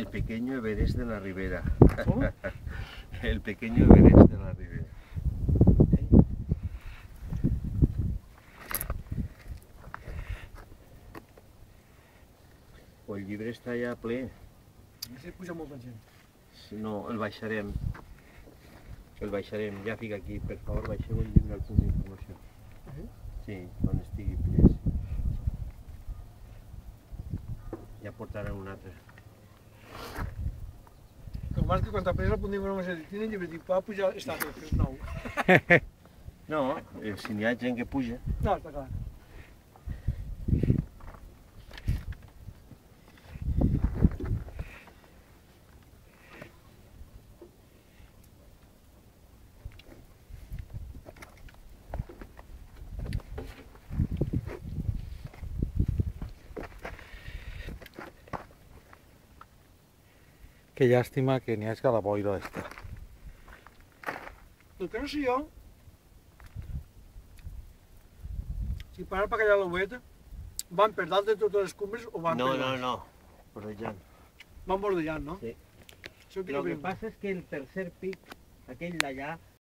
El pequeño Everest de la Ribera. ¿Cómo? El pequeño Everest de la Ribera. El llibre està ja ple. Sí, puja molta gent. No, el baixarem. El baixarem. Ja fica aquí, per favor, baixeu el llibre al punt d'informació. Sí, quan estigui ple. Ja portarem un altre. El Marc, quan t'apareix el punt d'informació, tiene llibre, dic, va pujar, està tot, que és nou. No, si n'hi ha gent que puja. No, està clar. Qué llàstima que n'hi hagi la boira esta. El que no sé jo, si parar per callar l'oveta, van per dalt de totes les cumbres o van No, per no, baix? no. Vorejant. Van bordellant, no? Sí. Això ho tinc Lo que que passa és que el tercer pic, aquell d'allà,